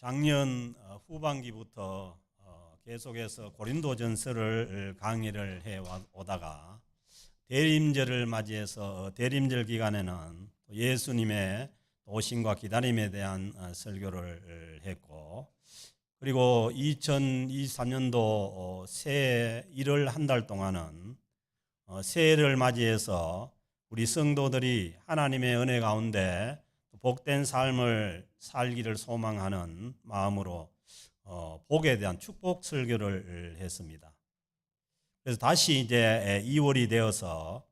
작년 후반기부터 계속해서 고린도전서를 강의를 해 오다가 대림절을 맞이해서 대림절 기간에는 예수님의 오심과 기다림에 대한 설교를 했고, 그리고 2023년도 새해 1월 한 달 동안은 새해를 맞이해서 우리 성도들이 하나님의 은혜 가운데 복된 삶을 살기를 소망하는 마음으로 복에 대한 축복 설교를 했습니다. 그래서 다시 이제 2월이 되어서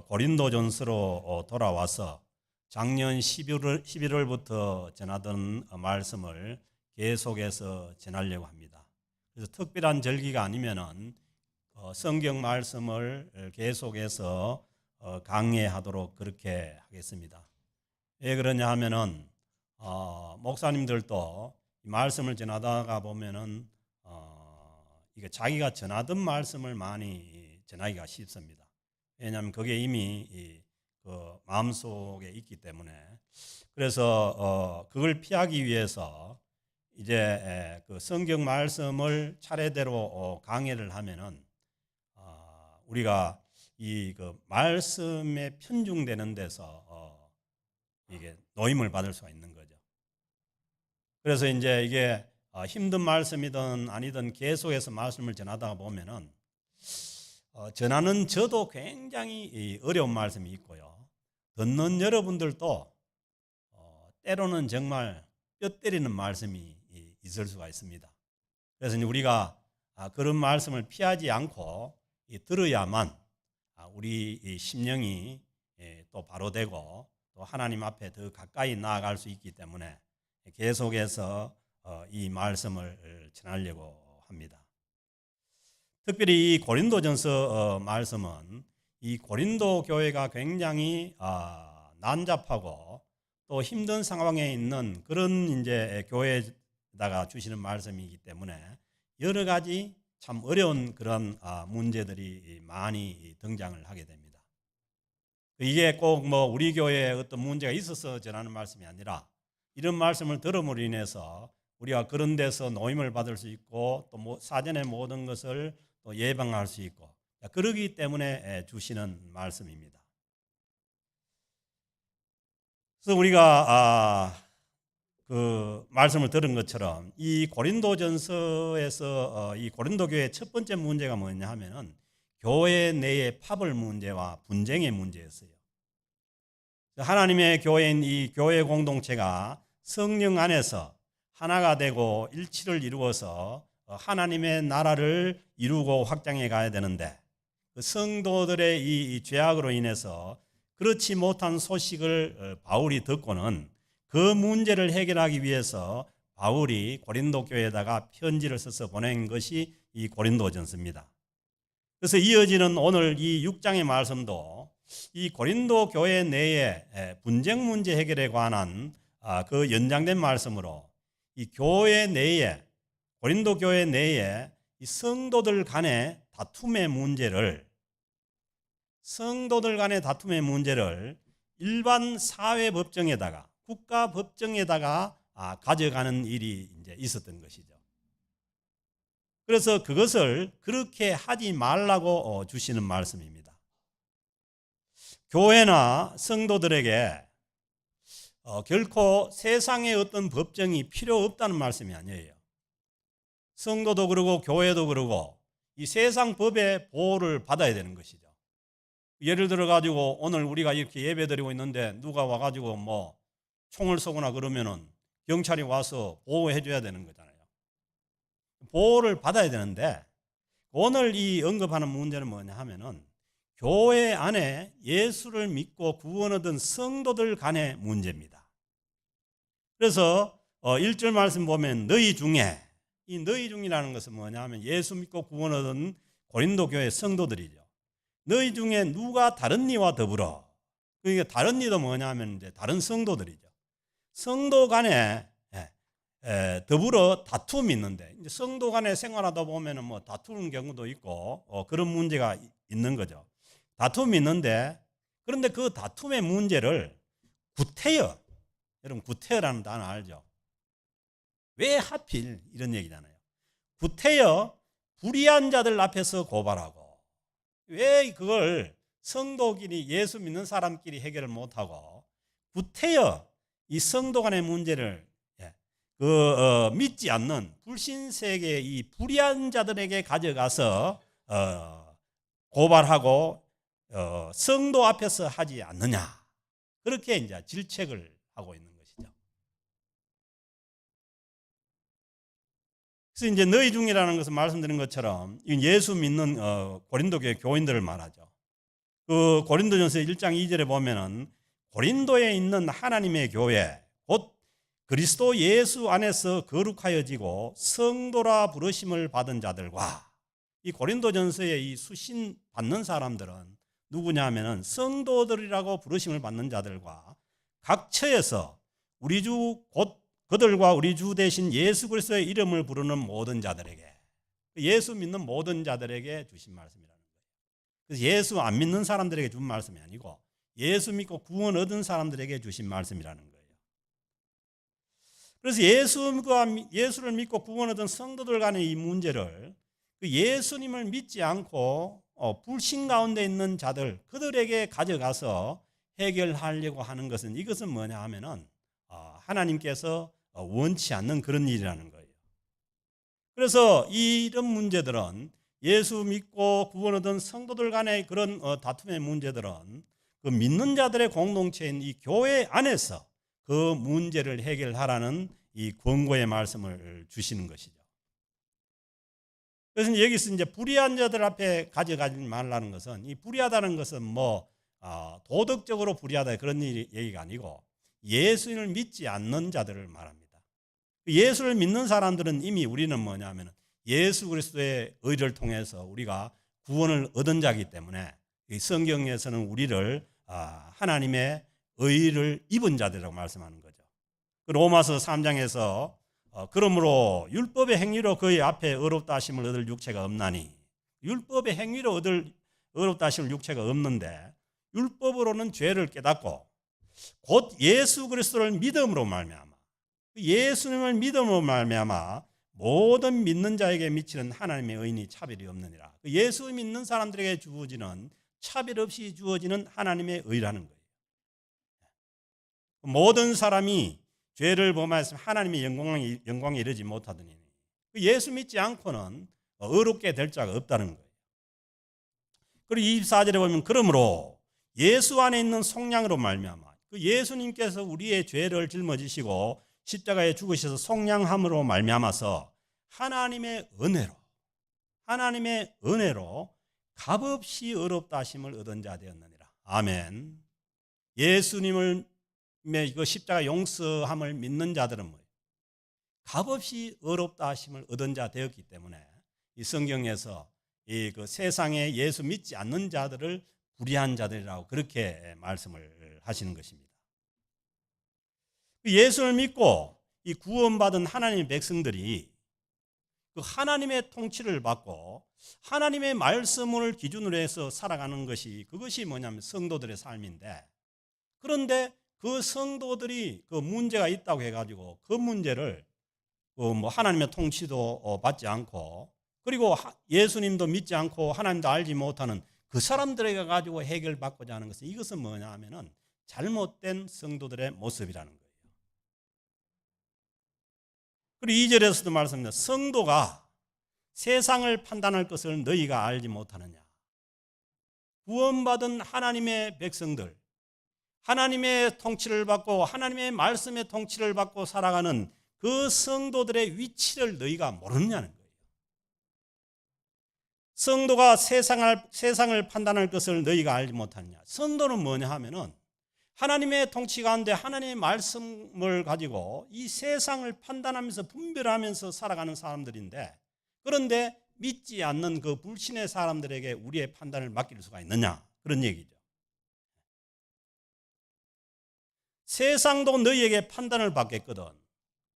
고린도전서로 돌아와서 작년 11월부터 전하던 말씀을 계속해서 전하려고 합니다. 그래서 특별한 절기가 아니면은 성경 말씀을 계속해서 강해하도록 그렇게 하겠습니다. 왜 그러냐 하면은 목사님들도 말씀을 전하다가 보면은 이게 자기가 전하던 말씀을 많이 전하기가 쉽습니다. 왜냐하면 그게 이미 그 마음속에 있기 때문에. 그래서 그걸 피하기 위해서 이제 그 성경 말씀을 차례대로 강해를 하면은 우리가 이 그 말씀에 편중되는 데서 이게 노임을 받을 수가 있는 거죠. 그래서 이제 이게 힘든 말씀이든 아니든 계속해서 말씀을 전하다 보면은 전하는 저도 굉장히 어려운 말씀이 있고요. 듣는 여러분들도 때로는 정말 뼈 때리는 말씀이 있을 수가 있습니다. 그래서 우리가 그런 말씀을 피하지 않고 들어야만 우리 심령이 또 바로 되고 또 하나님 앞에 더 가까이 나아갈 수 있기 때문에 계속해서 이 말씀을 전하려고 합니다. 특별히 이 고린도전서 말씀은 이 고린도 교회가 굉장히 난잡하고 또 힘든 상황에 있는 그런 이제 교회에다가 주시는 말씀이기 때문에 여러 가지 참 어려운 그런 문제들이 많이 등장을 하게 됩니다. 이게 꼭 뭐 우리 교회에 어떤 문제가 있어서 전하는 말씀이 아니라 이런 말씀을 들음으로 인해서 우리가 그런 데서 노임을 받을 수 있고 또 사전에 모든 것을 또 예방할 수 있고 그러기 때문에 주시는 말씀입니다. 그래서 우리가 그 말씀을 들은 것처럼 이 고린도전서에서 이 고린도 교회의 첫 번째 문제가 뭐냐 하면은 교회 내의 파벌 문제와 분쟁의 문제였어요. 하나님의 교회인 이 교회 공동체가 성령 안에서 하나가 되고 일치를 이루어서 하나님의 나라를 이루고 확장해 가야 되는데 그 성도들의 이 죄악으로 인해서 그렇지 못한 소식을 바울이 듣고는 그 문제를 해결하기 위해서 바울이 고린도 교회에다가 편지를 써서 보낸 것이 이 고린도전서입니다. 그래서 이어지는 오늘 이 6장의 말씀도 이 고린도 교회 내의 분쟁 문제 해결에 관한 그 연장된 말씀으로 이 교회 내에 고린도 교회 내에 이 성도들 간의 다툼의 문제를 일반 사회 법정에다가 국가 법정에다가 가져가는 일이 이제 있었던 것이죠. 그래서 그것을 그렇게 하지 말라고 주시는 말씀입니다. 교회나 성도들에게 결코 세상의 어떤 법정이 필요 없다는 말씀이 아니에요. 성도도 그러고 교회도 그러고 이 세상 법의 보호를 받아야 되는 것이죠. 예를 들어 가지고 오늘 우리가 이렇게 예배드리고 있는데 누가 와가지고 뭐 총을 쏘거나 그러면은 경찰이 와서 보호해 줘야 되는 거잖아요. 보호를 받아야 되는데 오늘 이 언급하는 문제는 뭐냐 하면은 교회 안에 예수를 믿고 구원 얻은 성도들 간의 문제입니다. 그래서 1절 말씀 보면 너희 중에, 이 너희 중이라는 것은 뭐냐 하면 예수 믿고 구원 얻은 고린도 교회 성도들이죠. 너희 중에 누가 다른 이와 더불어, 그러니까 다른 이도 뭐냐 하면 이제 다른 성도들이죠. 성도 간에 더불어 다툼이 있는데 이제 성도 간에 생활하다 보면은 뭐 다투는 경우도 있고 그런 문제가 있는 거죠. 다툼이 있는데 그런데 그 다툼의 문제를 구태여, 여러분 구태여라는 단어 알죠? 왜 하필 이런 얘기잖아요. 구태여 불의한 자들 앞에서 고발하고, 왜 그걸 성도끼리, 예수 믿는 사람끼리 해결을 못하고 구태여 이 성도 간의 문제를 믿지 않는 불신세계의 이 불의한 자들에게 가져가서 고발하고 성도 앞에서 하지 않느냐, 그렇게 이제 질책을 하고 있는 것이죠. 그래서 이제 너희 중이라는 것은 말씀드린 것처럼 예수 믿는 고린도 교회 교인들을 말하죠. 그 고린도전서 1장 2절에 보면은 고린도에 있는 하나님의 교회 곧 그리스도 예수 안에서 거룩하여지고 성도라 부르심을 받은 자들과, 이 고린도전서의 이 수신 받는 사람들은 누구냐 하면은 성도들이라고 부르심을 받는 자들과 각 처에서 우리 주 곧 그들과 우리 주 대신 예수 그리스도의 이름을 부르는 모든 자들에게, 예수 믿는 모든 자들에게 주신 말씀이라는 거예요. 그래서 예수 안 믿는 사람들에게 준 말씀이 아니고 예수 믿고 구원 얻은 사람들에게 주신 말씀이라는 거예요. 그래서 예수를 믿고 구원 얻은 성도들 간의 이 문제를 예수님을 믿지 않고 불신 가운데 있는 자들, 그들에게 가져가서 해결하려고 하는 것은, 이것은 뭐냐 하면은 하나님께서 원치 않는 그런 일이라는 거예요. 그래서 이런 문제들은, 예수 믿고 구원 얻은 성도들 간의 그런 다툼의 문제들은 그 믿는 자들의 공동체인 이 교회 안에서 그 문제를 해결하라는 이 권고의 말씀을 주시는 것이죠. 그래서 여기서 이제 불의한 자들 앞에 가져가지 말라는 것은, 이 불의하다는 것은 도덕적으로 불의하다 그런 얘기가 아니고 예수님을 믿지 않는 자들을 말합니다. 예수를 믿는 사람들은 이미 우리는 뭐냐면 예수 그리스도의 의를 통해서 우리가 구원을 얻은 자이기 때문에 이 성경에서는 우리를 하나님의 의를 입은 자들이라고 말씀하는 거죠. 로마서 3장에서 그러므로 율법의 행위로 그의 앞에 의롭다 하심을 얻을 육체가 없나니, 율법의 행위로 얻을 의롭다 하심을 육체가 없는데 율법으로는 죄를 깨닫고 곧 예수 그리스도를 믿음으로 말미암아, 예수님을 믿음으로 말미암아 모든 믿는 자에게 미치는 하나님의 의인이 차별이 없느니라. 예수 믿는 사람들에게 주어지는 차별 없이 주어지는 하나님의 의라는 거예요. 모든 사람이 죄를 범하였으면 하나님의 영광에 이르지 못하더니 예수 믿지 않고는 의롭게 될 자가 없다는 거예요. 그리고 24절에 보면 그러므로 예수 안에 있는 속량으로 말미암아, 그 예수님께서 우리의 죄를 짊어지시고 십자가에 죽으셔서 속량함으로 말미암아서 하나님의 은혜로 값없이 의롭다 하심을 얻은 자 되었느니라. 아멘. 예수님을 그 십자가 용서함을 믿는 자들은 뭐예요? 값없이 의롭다 하심을 얻은 자 되었기 때문에 이 성경에서 그 세상에 예수 믿지 않는 자들을 불의한 자들이라고 그렇게 말씀을 하시는 것입니다. 예수를 믿고 이 구원받은 하나님의 백성들이 그 하나님의 통치를 받고 하나님의 말씀을 기준으로 해서 살아가는 것이, 그것이 뭐냐면 성도들의 삶인데, 그런데 그 성도들이 그 문제가 있다고 해가지고 그 문제를 하나님의 통치도 받지 않고, 그리고 예수님도 믿지 않고 하나님도 알지 못하는 그 사람들에게 가지고 해결받고자 하는 것은, 이것은 뭐냐 하면은 잘못된 성도들의 모습이라는 거예요. 그리고 2절에서도 말씀합니다. 성도가 세상을 판단할 것을 너희가 알지 못하느냐. 구원받은 하나님의 백성들, 하나님의 통치를 받고 하나님의 말씀의 통치를 받고 살아가는 그 성도들의 위치를 너희가 모르느냐는 거예요. 성도가 세상을 판단할 것을 너희가 알지 못하느냐. 성도는 뭐냐 하면은 하나님의 통치 가운데 하나님의 말씀을 가지고 이 세상을 판단하면서 분별하면서 살아가는 사람들인데, 그런데 믿지 않는 그 불신의 사람들에게 우리의 판단을 맡길 수가 있느냐, 그런 얘기죠. 세상도 너희에게 판단을 받겠거든.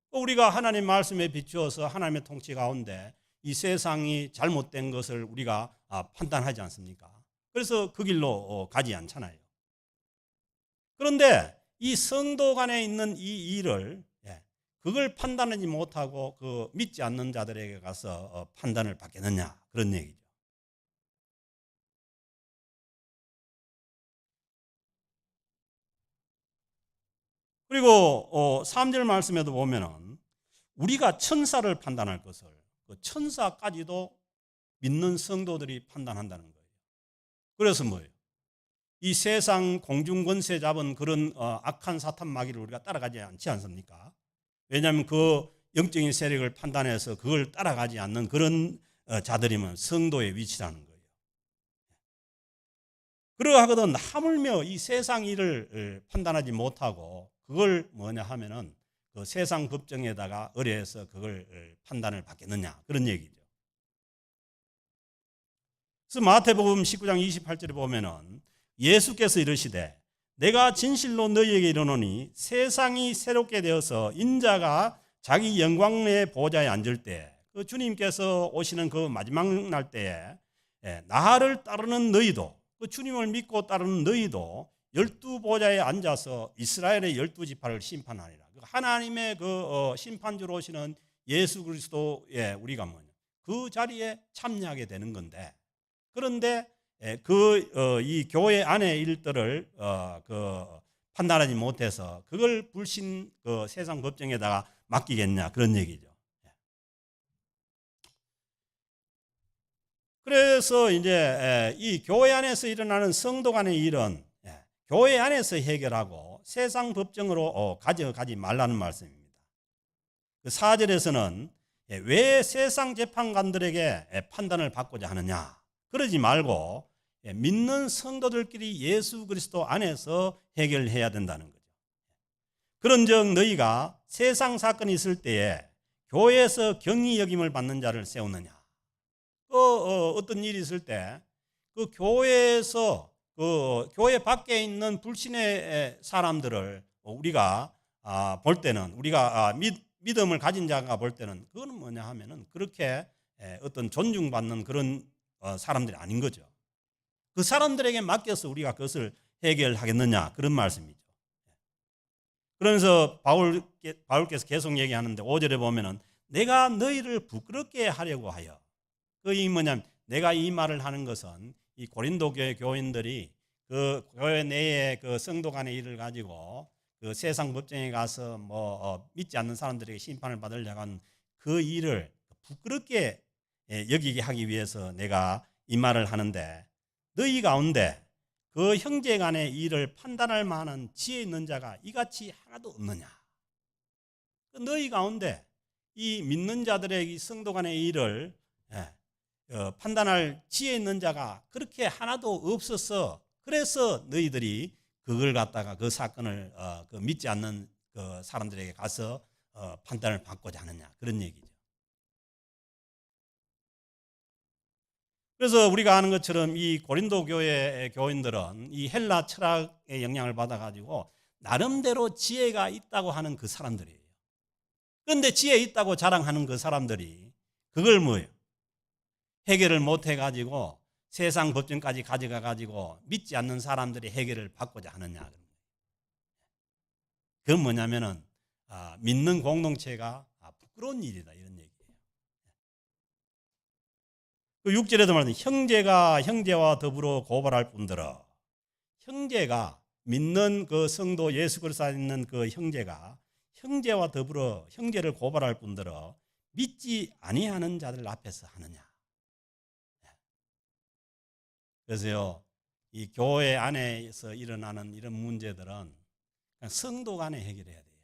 우리가 하나님 말씀에 비추어서 하나님의 통치 가운데 이 세상이 잘못된 것을 우리가 판단하지 않습니까? 그래서 그 길로 가지 않잖아요. 그런데 이 성도 간에 있는 이 일을 그걸 판단하지 못하고 그 믿지 않는 자들에게 가서 판단을 받겠느냐, 그런 얘기죠. 그리고 3절 말씀에도 보면은 우리가 천사를 판단할 것을 그 천사까지도 믿는 성도들이 판단한다는 거예요. 그래서 뭐예요? 이 세상 공중 권세 잡은 그런 악한 사탄 마귀를 우리가 따라가지 않지 않습니까? 왜냐하면 그 영적인 세력을 판단해서 그걸 따라가지 않는 그런 자들이면 성도의 위치라는 거예요. 그러하거든 하물며 이 세상 일을 판단하지 못하고 그걸 뭐냐 하면은 그 세상 법정에다가 의뢰해서 그걸 판단을 받겠느냐, 그런 얘기죠. 그래서 마태복음 19장 28절에 보면은 예수께서 이르시되 내가 진실로 너희에게 이르노니 세상이 새롭게 되어서 인자가 자기 영광의 보좌에 앉을 때 그 주님께서 오시는 그 마지막 날 때에 나를 따르는 너희도 그 주님을 믿고 따르는 너희도 12보좌에 앉아서 이스라엘의 12지파를 심판하리라. 하나님의 그 심판주로 오시는 예수 그리스도의 우리가 뭐냐, 그 자리에 참여하게 되는 건데, 그런데 이 교회 안의 일들을 판단하지 못해서 그걸 불신 그 세상 법정에다가 맡기겠냐, 그런 얘기죠. 그래서 이제 이 교회 안에서 일어나는 성도 간의 일은 교회 안에서 해결하고 세상 법정으로 가져가지 말라는 말씀입니다. 그 4절에서는 왜 세상 재판관들에게 판단을 받고자 하느냐, 그러지 말고 믿는 성도들끼리 예수 그리스도 안에서 해결해야 된다는 거죠. 그런즉 너희가 세상 사건이 있을 때에 교회에서 경위 여김을 받는 자를 세우느냐. 어떤 일이 있을 때 그 교회에서 그 교회 밖에 있는 불신의 사람들을 우리가 볼 때는, 우리가 믿음을 가진 자가 볼 때는 그거는 뭐냐 하면은 그렇게 어떤 존중받는 그런 사람들이 아닌 거죠. 그 사람들에게 맡겨서 우리가 그것을 해결하겠느냐, 그런 말씀이죠. 그러면서 바울께서 계속 얘기하는데 5절에 보면은 내가 너희를 부끄럽게 하려고 하여, 그이 뭐냐면 내가 이 말을 하는 것은 이 고린도 교회 교인들이 그 교회 내에 그 성도 간의 일을 가지고 그 세상 법정에 가서 믿지 않는 사람들에게 심판을 받으려고 하는 그 일을 부끄럽게 여기게 하기 위해서 내가 이 말을 하는데, 너희 가운데 그 형제 간의 일을 판단할 만한 지혜 있는 자가 이같이 하나도 없느냐. 너희 가운데 이 믿는 자들의 이 성도 간의 일을 판단할 지혜 있는 자가 그렇게 하나도 없어서, 그래서 너희들이 그걸 갖다가 그 사건을 그 믿지 않는 그 사람들에게 가서 판단을 받고자 하느냐, 그런 얘기죠. 그래서 우리가 아는 것처럼 이 고린도 교회 교인들은 이 헬라 철학의 영향을 받아가지고 나름대로 지혜가 있다고 하는 그 사람들이에요. 그런데 지혜 있다고 자랑하는 그 사람들이 그걸 뭐예요? 해결을 못 해가지고 세상 법정까지 가져가가지고 믿지 않는 사람들이 해결을 받고자 하느냐. 그건 뭐냐면은 믿는 공동체가 부끄러운 일이다, 이런 얘기예요. 그 6절에도 말하는 형제가 형제와 더불어 고발할 뿐더러, 형제가 믿는 그 성도 예수 그리스도 안에 있는 그 형제가 형제와 더불어 형제를 고발할 뿐더러 믿지 아니하는 자들 앞에서 하느냐. 그래서요, 이 교회 안에서 일어나는 이런 문제들은 그냥 성도 간에 해결해야 돼요.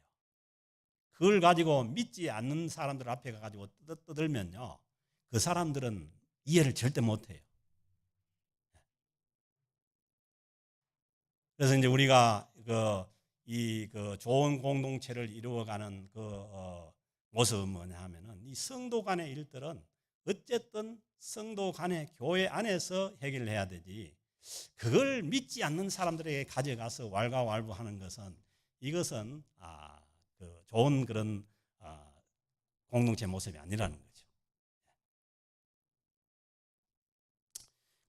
그걸 가지고 믿지 않는 사람들 앞에 가지고 떠들면요, 그 사람들은 이해를 절대 못해요. 그래서 이제 우리가 그 좋은 공동체를 이루어가는 모습은 뭐냐 하면은 이 성도 간의 일들은 어쨌든 성도 간의 교회 안에서 해결해야 되지, 그걸 믿지 않는 사람들에게 가져가서 왈가왈부하는 것은, 이것은 그 좋은 그런 공동체 모습이 아니라는 거죠.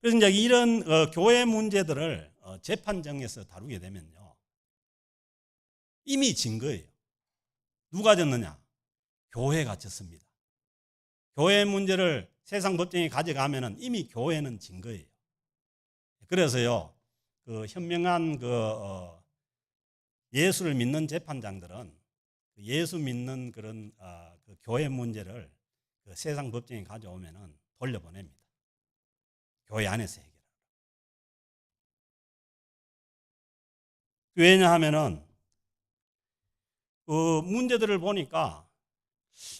그래서 이제 이런 교회 문제들을 재판정에서 다루게 되면요, 이미 진 거예요. 누가 졌느냐? 교회가 졌습니다. 교회 문제를 세상 법정에 가져가면은 이미 교회는 진 거예요. 그래서요, 그 현명한 예수를 믿는 재판장들은 예수 믿는 그런 그 교회 문제를 그 세상 법정에 가져오면은 돌려보냅니다. 교회 안에서 해결하라. 왜냐하면은 그 문제들을 보니까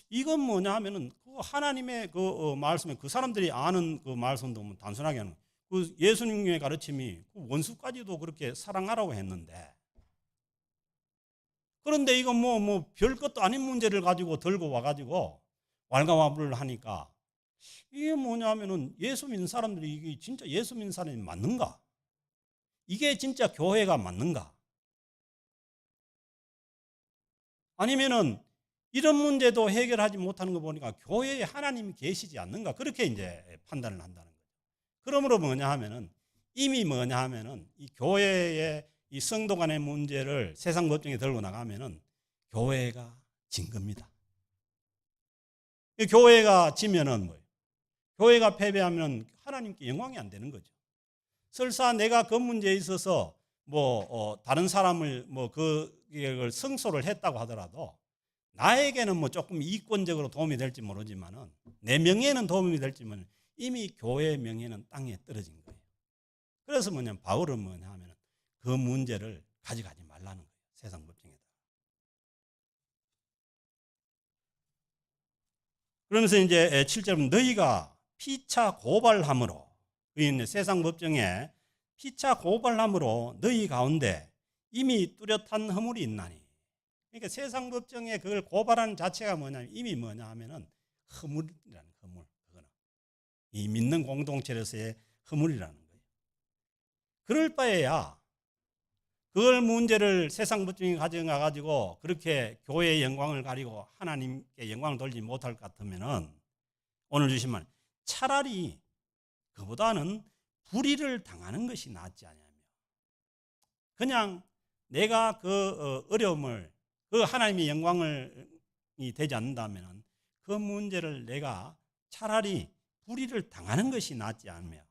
이건 뭐냐 하면은 그 하나님의 그 말씀에 그 사람들이 아는 그 말씀도 단순하게 하는 그 예수님의 가르침이 그 원수까지도 그렇게 사랑하라고 했는데, 그런데 이건 뭐 별것도 아닌 문제를 가지고 들고 와가지고 왈가왈부를 하니까 이게 뭐냐면은 예수 믿는 사람들이 이게 진짜 예수 믿는 사람이 맞는가? 이게 진짜 교회가 맞는가? 아니면은 이런 문제도 해결하지 못하는 거 보니까 교회에 하나님이 계시지 않는가? 그렇게 이제 판단을 한다는 거죠. 그러므로 뭐냐 하면은 이미 뭐냐 하면은 이 교회의 이 성도 간의 문제를 세상 법정에 들고 나가면은 교회가 진 겁니다. 교회가 지면은 뭐예요? 교회가 패배하면 하나님께 영광이 안 되는 거죠. 설사 내가 그 문제에 있어서 다른 사람을 그걸 성소를 했다고 하더라도 나에게는 뭐 조금 이권적으로 도움이 될지 모르지만은 내 명예는 도움이 될지만 이미 교회의 명예는 땅에 떨어진 거예요. 그래서 뭐냐면 바울은 뭐냐 하면 그 문제를 가져가지 말라는 거예요. 세상 법정에다. 그러면서 이제 7절은 너희가 피차 고발함으로, 세상 법정에 피차 고발함으로 너희 가운데 이미 뚜렷한 허물이 있나니. 그러니까 세상 법정에 그걸 고발하는 자체가 뭐냐면 이미 뭐냐 하면은 허물이라는 허물. 그거는 이 믿는 공동체로서의 허물이라는 거예요. 그럴 바에야 그걸 문제를 세상 법정에 가져가 가지고 그렇게 교회의 영광을 가리고 하나님께 영광을 돌리지 못할 것 같으면은 오늘 주신 말 차라리 그보다는 불의를 당하는 것이 낫지 않냐며. 그냥 내가 그 어려움을 그 하나님의 영광이 되지 않는다면 그 문제를 내가 차라리 불의를 당하는 것이 낫지 않으며,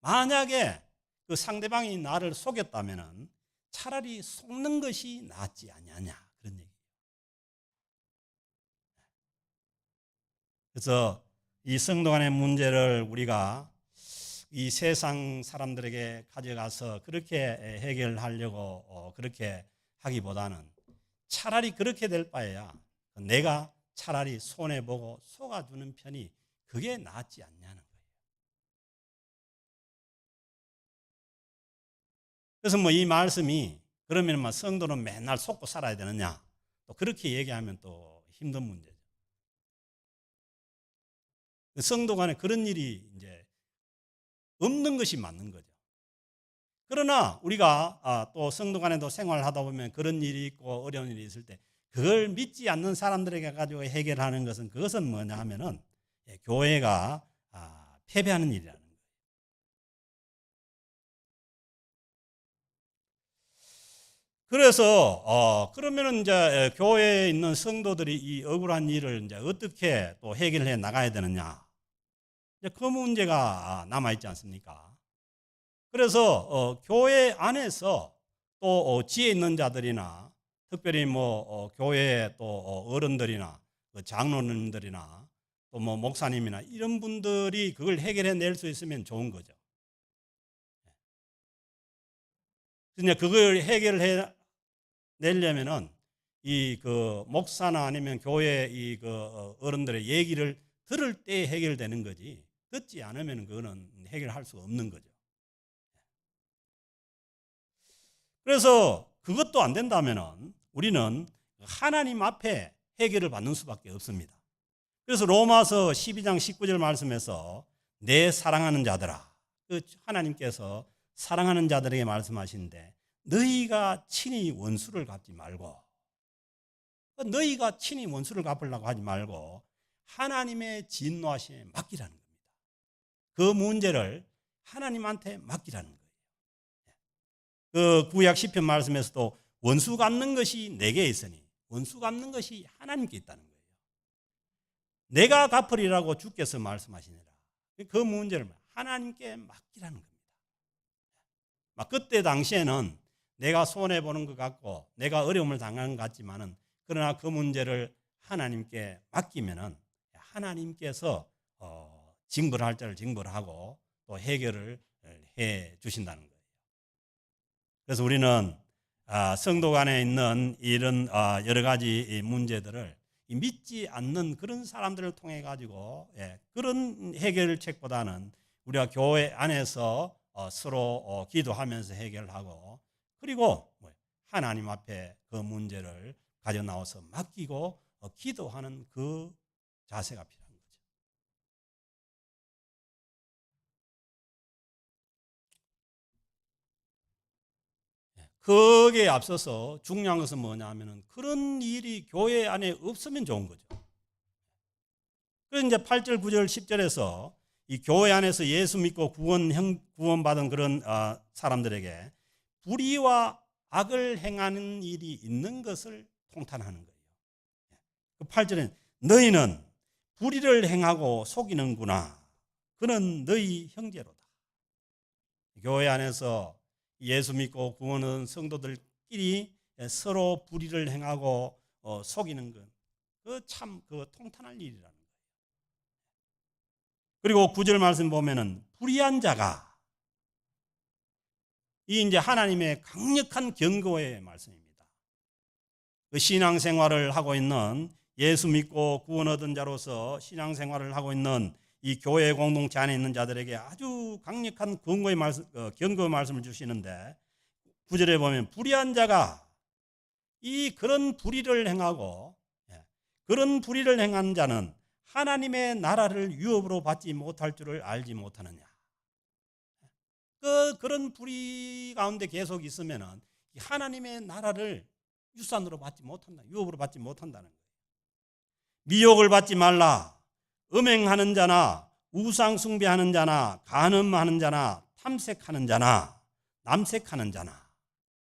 만약에 그 상대방이 나를 속였다면 차라리 속는 것이 낫지 않냐냐, 그런 얘기예요. 그래서 이 성도 간의 문제를 우리가 이 세상 사람들에게 가져가서 그렇게 해결하려고 그렇게 하기보다는 차라리 그렇게 될 바에야 내가 차라리 손해보고 속아주는 편이 그게 낫지 않냐는 거예요. 그래서 이 말씀이 그러면 성도는 맨날 속고 살아야 되느냐, 또 그렇게 얘기하면 또 힘든 문제죠. 성도 간에 그런 일이 이제 없는 것이 맞는 거죠. 그러나 우리가 또 성도 간에도 생활하다 보면 그런 일이 있고 어려운 일이 있을 때 그걸 믿지 않는 사람들에게 가지고 해결하는 것은 그것은 뭐냐 하면은 교회가 패배하는 일이라는 거예요. 그래서 그러면은 이제 교회에 있는 성도들이 이 억울한 일을 이제 어떻게 또 해결해 나가야 되느냐, 이제 그 문제가 남아 있지 않습니까? 그래서 교회 안에서 또 지혜 있는 자들이나 특별히 교회 또 어른들이나 장로님들이나 또 목사님이나 이런 분들이 그걸 해결해 낼 수 있으면 좋은 거죠. 근데 그걸 해결해 내려면은 이 목사나 아니면 교회 이 어른들의 얘기를 들을 때 해결되는 거지, 듣지 않으면 그거는 해결할 수가 없는 거죠. 그래서 그것도 안 된다면은 우리는 하나님 앞에 해결을 받는 수밖에 없습니다. 그래서 로마서 12장 19절 말씀에서 내 사랑하는 자들아, 하나님께서 사랑하는 자들에게 말씀하시는데 너희가 친히 원수를 갚지 말고, 너희가 친히 원수를 갚으려고 하지 말고 하나님의 진노하심에 맡기라는 겁니다. 그 문제를 하나님한테 맡기라는 거예요. 그 구약 시편 말씀에서도 원수 갚는 것이 내게 있으니 원수 갚는 것이 하나님께 있다는 거예요. 내가 갚으리라고 주께서 말씀하시니라. 그 문제를 하나님께 맡기라는 겁니다. 그때 당시에는 내가 손해보는 것 같고 내가 어려움을 당하는 것 같지만은, 그러나 그 문제를 하나님께 맡기면은 하나님께서 징벌할 자를 징벌하고 또 해결을 해 주신다는 거예요. 그래서 우리는 성도 간에 있는 이런 여러 가지 문제들을 믿지 않는 그런 사람들을 통해 가지고 그런 해결책보다는 우리가 교회 안에서 서로 기도하면서 해결하고, 그리고 하나님 앞에 그 문제를 가져 나와서 맡기고 기도하는 그 자세가 필요한 거죠. 거기에 앞서서 중요한 것은 뭐냐 하면은 그런 일이 교회 안에 없으면 좋은 거죠. 그래서 이제 8절, 9절, 10절에서 이 교회 안에서 예수 믿고 구원받은 그런 사람들에게 불의와 악을 행하는 일이 있는 것을 통탄하는 거예요. 그 8절에 너희는 불의를 행하고 속이는구나. 그는 너희 형제로다. 교회 안에서 예수 믿고 구원한 성도들끼리 서로 불의를 행하고 속이는 것, 그 통탄할 일이라는 거예요. 그리고 9절 말씀 보면은 불의한 자가, 이 이제 하나님의 강력한 경고의 말씀입니다. 그 신앙생활을 하고 있는, 예수 믿고 구원 얻은 자로서 신앙생활을 하고 있는 이 교회 공동체 안에 있는 자들에게 아주 강력한 경고의 말씀을 주시는데, 9절에 보면 불의한 자가, 그런 불의를 행하고 그런 불의를 행한 자는 하나님의 나라를 유업으로 받지 못할 줄을 알지 못하느냐. 그런 불의 가운데 계속 있으면은 하나님의 나라를 유산으로 받지 못한다, 유업으로 받지 못한다는 거예요. 미혹을 받지 말라. 음행하는 자나 우상 숭배하는 자나 간음하는 자나 탐색하는 자나 남색하는 자나,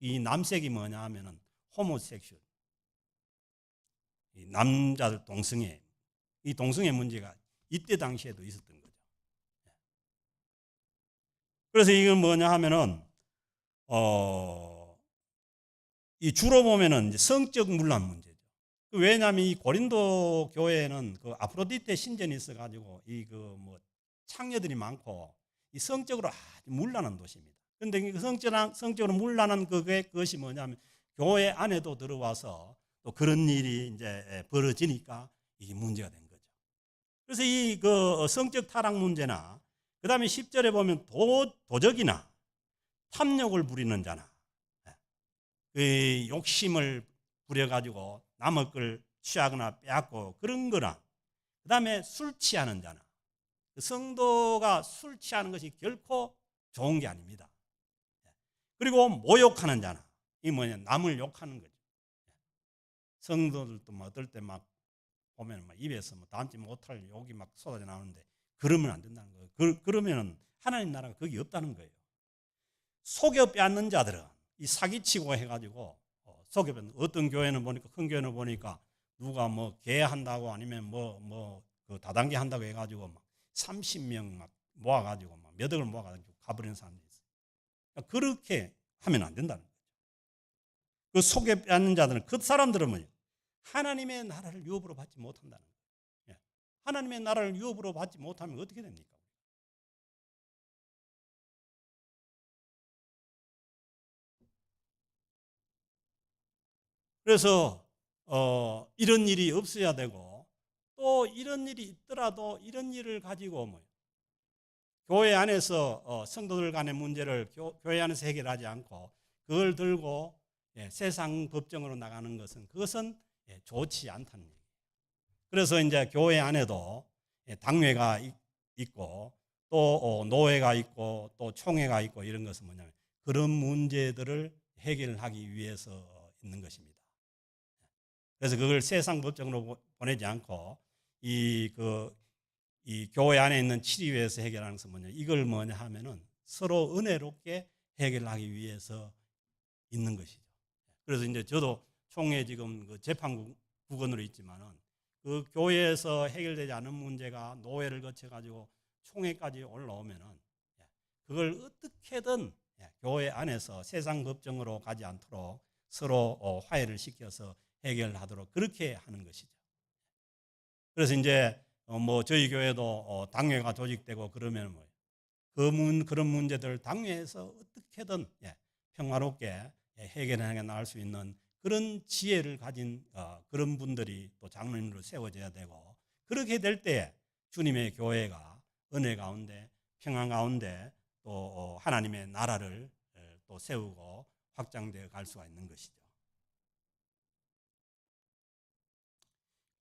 이 남색이 뭐냐 하면은 호모섹슈얼, 이 남자들 동성애, 이 동성애 문제가 이때 당시에도 있었던 거죠. 그래서 이건 뭐냐 하면은 이 주로 보면은 이제 성적 문란 문제죠. 왜냐하면 이 고린도 교회에는 그 아프로디테 신전이 있어가지고 뭐 창녀들이 많고 이 성적으로 아주 문란한 도시입니다. 그런데 그 성적으로 문란한 그것이 뭐냐면 교회 안에도 들어와서 또 그런 일이 이제 벌어지니까 이게 문제가 된 거죠. 그래서 이 그 성적 타락 문제나, 그 다음에 10절에 보면 도적이나 탐욕을 부리는 자나, 그 욕심을 부려가지고 남의 걸 취하거나 빼앗고 그런 거나, 그 다음에 술 취하는 자나, 성도가 술 취하는 것이 결코 좋은 게 아닙니다. 그리고 모욕하는 자나, 이 뭐냐, 남을 욕하는 거죠. 성도들도 어떨 때 막 보면 막 입에서 뭐 담지 못할 욕이 막 쏟아져 나오는데, 그러면 안 된다는 거예요. 그러면은 하나님 나라가 거기 없다는 거예요. 속여 빼앗는 자들은 이 사기치고 해가지고 속여 빼앗는, 어떤 교회는 보니까, 큰 교회는 보니까 누가 뭐 개한다고 아니면 그 다단계 한다고 해가지고 막 30명 막 모아가지고 막 몇 억을 모아가지고 가버리는 사람들이 있어요. 그러니까 그렇게 하면 안 된다는 거죠. 그 속여 빼앗는 자들은, 그 사람들은 뭐예요? 하나님의 나라를 유업으로 받지 못한다는 거예요. 하나님의 나라를 유업으로 받지 못하면 어떻게 됩니까? 그래서 이런 일이 없어야 되고, 또 이런 일이 있더라도 이런 일을 가지고 교회 안에서 성도들 간의 문제를 교회 안에서 해결하지 않고 그걸 들고 세상 법정으로 나가는 것은, 그것은 좋지 않다는 얘기예요. 그래서 이제 교회 안에도 당회가 있고 또 노회가 있고 또 총회가 있고, 이런 것은 뭐냐면 그런 문제들을 해결하기 위해서 있는 것입니다. 그래서 그걸 세상 법정으로 보내지 않고 이 교회 안에 있는 치리회에서 해결하는 것은 뭐냐, 이걸 뭐냐 하면은 서로 은혜롭게 해결하기 위해서 있는 것이죠. 그래서 이제 저도 총회 지금 그 재판국원으로 있지만은 그 교회에서 해결되지 않은 문제가 노회를 거쳐가지고 총회까지 올라오면은 그걸 어떻게든 교회 안에서 세상 법정으로 가지 않도록 서로 화해를 시켜서 해결하도록 그렇게 하는 것이죠. 그래서 이제 뭐 저희 교회도 당회가 조직되고 그러면 뭐 그런 문제들 당회에서 어떻게든 평화롭게 해결해 나갈 수 있는 그런 지혜를 가진 그런 분들이 또 장로님으로 세워져야 되고, 그렇게 될 때 주님의 교회가 은혜 가운데 평안 가운데 또 하나님의 나라를 또 세우고 확장되어 갈 수가 있는 것이죠.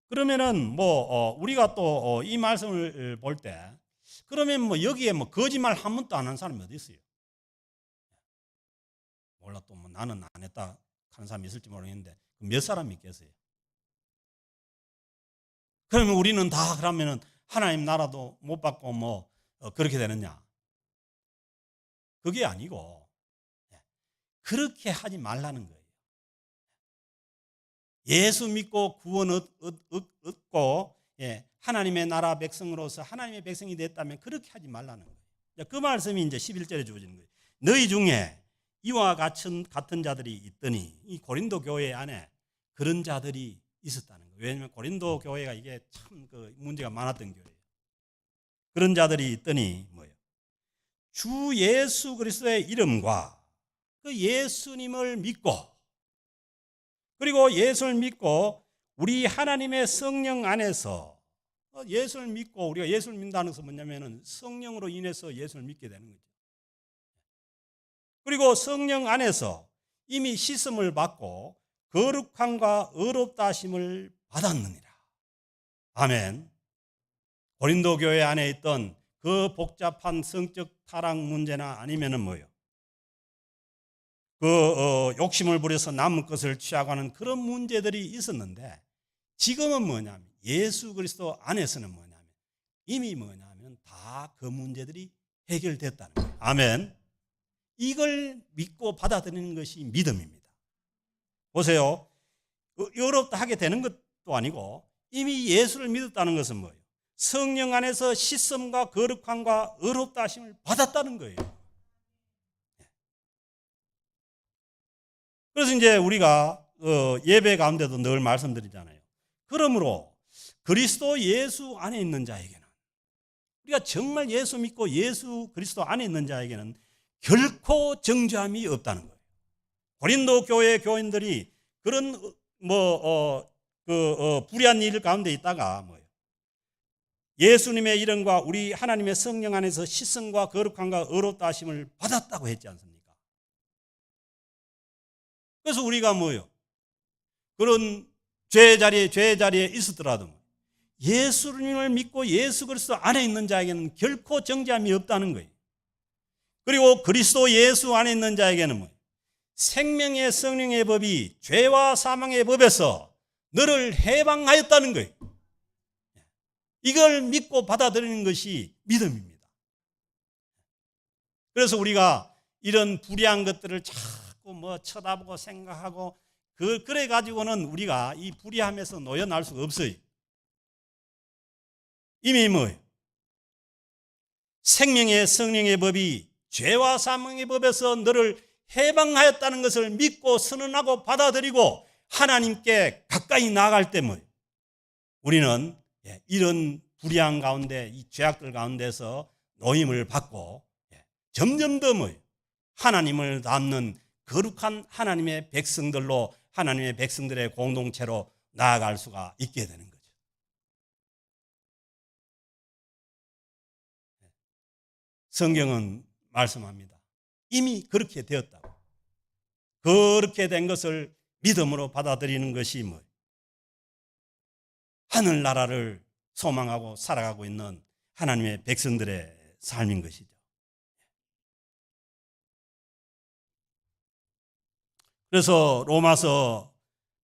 그러면은 뭐 우리가 또 이 말씀을 볼 때 그러면 뭐 여기에 뭐 거짓말 한 번도 안 한 사람이 어디 있어요? 몰라, 또 뭐 나는 안 했다 하는 사람이 있을지 모르겠는데 몇 사람이 있겠어요? 그러면 우리는 다 그러면은 하나님 나라도 못 받고 뭐 그렇게 되느냐? 그게 아니고 그렇게 하지 말라는 거예요. 예수 믿고 구원 얻고 하나님의 나라 백성으로서 하나님의 백성이 됐다면 그렇게 하지 말라는 거예요. 그 말씀이 이제 11절에 주어지는 거예요. 너희 중에 이와 같은 자들이 있더니, 이 고린도 교회 안에 그런 자들이 있었다는 거예요. 왜냐하면 고린도 교회가 이게 참 그 문제가 많았던 교회예요. 그런 자들이 있더니 뭐예요? 주 예수 그리스도의 이름과 그 예수님을 믿고, 그리고 예수를 믿고 우리 하나님의 성령 안에서, 예수를 믿고 우리가 예수를 믿는다는 것은 뭐냐면은 성령으로 인해서 예수를 믿게 되는 거죠. 그리고 성령 안에서 이미 씻음을 받고 거룩함과 의롭다 하심을 받았느니라. 아멘. 고린도 교회 안에 있던 그 복잡한 성적 타락 문제나 아니면은 뭐예요? 욕심을 부려서 남은 것을 취하고 하는 그런 문제들이 있었는데, 지금은 뭐냐면 예수 그리스도 안에서는 뭐냐면 이미 뭐냐면 다 그 문제들이 해결됐다는 거예요. 아멘. 이걸 믿고 받아들이는 것이 믿음입니다. 보세요. 어렵다 하게 되는 것도 아니고 이미 예수를 믿었다는 것은 뭐예요? 성령 안에서 씻음과 거룩함과 의롭다 하심을 받았다는 거예요. 그래서 이제 우리가 예배 가운데도 늘 말씀드리잖아요. 그러므로 그리스도 예수 안에 있는 자에게는, 우리가 정말 예수 믿고 예수 그리스도 안에 있는 자에게는 결코 정죄함이 없다는 거예요. 고린도 교회 교인들이 그런 불의한 일 가운데 있다가 뭐예요? 예수님의 이름과 우리 하나님의 성령 안에서 씻음과 거룩함과 의롭다 하심을 받았다고 했지 않습니까? 그래서 우리가 뭐예요? 그런 죄의 자리에 있었더라도 예수님을 믿고 예수 그리스도 안에 있는 자에게는 결코 정죄함이 없다는 거예요. 그리고 그리스도 예수 안에 있는 자에게는 뭐예요? 생명의 성령의 법이 죄와 사망의 법에서 너를 해방하였다는 거예요. 이걸 믿고 받아들이는 것이 믿음입니다. 그래서 우리가 이런 불의한 것들을 자꾸 뭐 쳐다보고 생각하고 그래 가지고는 우리가 이 불의함에서 놓여날 수가 없어요. 이미 뭐예요? 생명의 성령의 법이 죄와 사망의 법에서 너를 해방하였다는 것을 믿고 선언하고 받아들이고 하나님께 가까이 나아갈 때 뭐예요? 우리는 이런 불의한 가운데, 이 죄악들 가운데서 노임을 받고 점점 더 뭐예요? 하나님을 닮는 거룩한 하나님의 백성들로, 하나님의 백성들의 공동체로 나아갈 수가 있게 되는 거죠. 성경은 말씀합니다. 이미 그렇게 되었다고. 그렇게 된 것을 믿음으로 받아들이는 것이 뭐예요? 하늘나라를 소망하고 살아가고 있는 하나님의 백성들의 삶인 것이죠. 그래서 로마서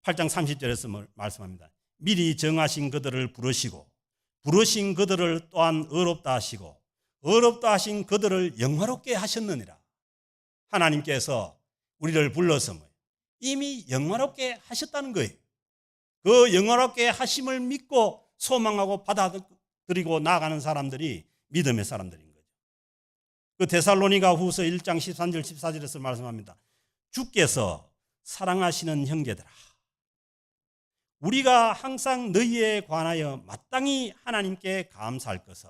8장 30절에서 말씀합니다. 미리 정하신 그들을 부르시고 부르신 그들을 또한 의롭다 하시고 의롭다 하신 그들을 영화롭게 하셨느니라. 하나님께서 우리를 불러서 이미 영화롭게 하셨다는 거예요. 그 영원하게 하심을 믿고 소망하고 받아들이고 나아가는 사람들이 믿음의 사람들인 거죠. 그 데살로니가 후서 1장 13절 14절에서 말씀합니다. 주께서 사랑하시는 형제들아, 우리가 항상 너희에 관하여 마땅히 하나님께 감사할 것은,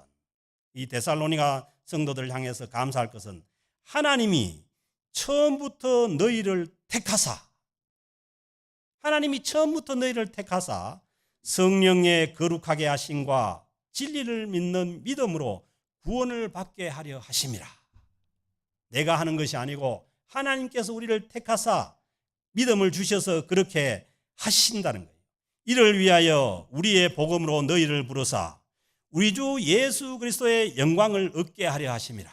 이 데살로니가 성도들 향해서 감사할 것은 하나님이 처음부터 너희를 택하사, 하나님이 처음부터 너희를 택하사 성령의 거룩하게 하심과 진리를 믿는 믿음으로 구원을 받게 하려 하심이라. 내가 하는 것이 아니고 하나님께서 우리를 택하사 믿음을 주셔서 그렇게 하신다는 거예요. 이를 위하여 우리의 복음으로 너희를 부르사 우리 주 예수 그리스도의 영광을 얻게 하려 하심이라.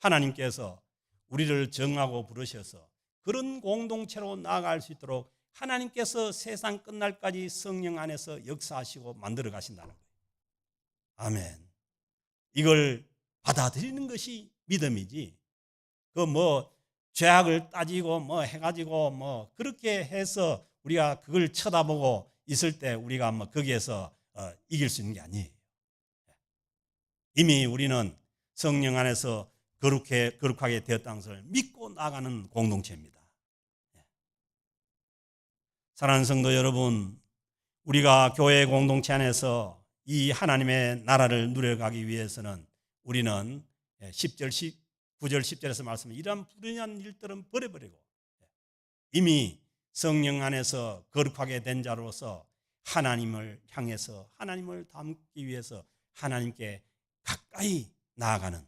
하나님께서 우리를 정하고 부르셔서 그런 공동체로 나아갈 수 있도록 하나님께서 세상 끝날까지 성령 안에서 역사하시고 만들어 가신다는 거예요. 아멘. 이걸 받아들이는 것이 믿음이지, 그 뭐 죄악을 따지고 뭐 해가지고 뭐 그렇게 해서 우리가 그걸 쳐다보고 있을 때 우리가 뭐 거기에서 이길 수 있는 게 아니에요. 이미 우리는 성령 안에서 거룩하게 되었다는 것을 믿고 나가는 공동체입니다. 사랑하는 성도 여러분, 우리가 교회 공동체 안에서 이 하나님의 나라를 누려가기 위해서는 우리는 9절 10절에서 말씀은 이러한 불의한 일들은 버려버리고 이미 성령 안에서 거룩하게 된 자로서 하나님을 향해서 하나님을 닮기 위해서 하나님께 가까이 나아가는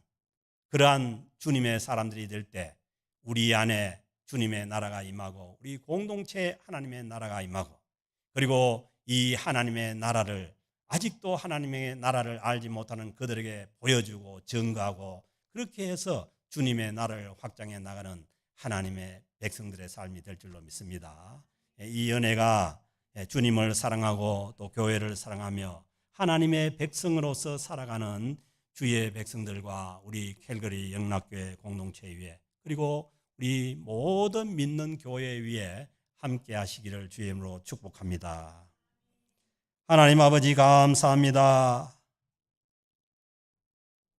그러한 주님의 사람들이 될 때 우리 안에 주님의 나라가 임하고 우리 공동체에 하나님의 나라가 임하고, 그리고 이 하나님의 나라를 아직도 하나님의 나라를 알지 못하는 그들에게 보여주고 증거하고, 그렇게 해서 주님의 나라를 확장해 나가는 하나님의 백성들의 삶이 될 줄로 믿습니다. 이 은혜가 주님을 사랑하고 또 교회를 사랑하며 하나님의 백성으로서 살아가는 주의 백성들과 우리 캘거리 영락교회 공동체 위에, 그리고 우리 모든 믿는 교회 위에 함께 하시기를 주의 이름으로 축복합니다. 하나님 아버지 감사합니다.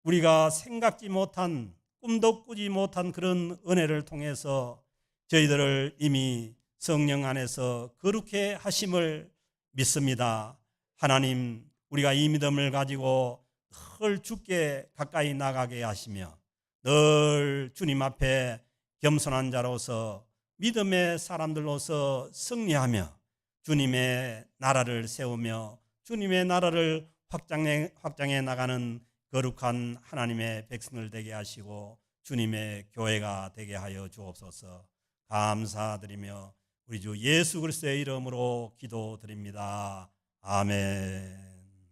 우리가 생각지 못한, 꿈도 꾸지 못한 그런 은혜를 통해서 저희들을 이미 성령 안에서 거룩해 하심을 믿습니다. 하나님, 우리가 이 믿음을 가지고 늘 주께 가까이 나가게 하시며 늘 주님 앞에 겸손한 자로서 믿음의 사람들로서 승리하며 주님의 나라를 세우며 주님의 나라를 확장해 나가는 거룩한 하나님의 백성을 되게 하시고 주님의 교회가 되게 하여 주옵소서. 감사드리며 우리 주 예수 그리스도의 이름으로 기도드립니다. 아멘.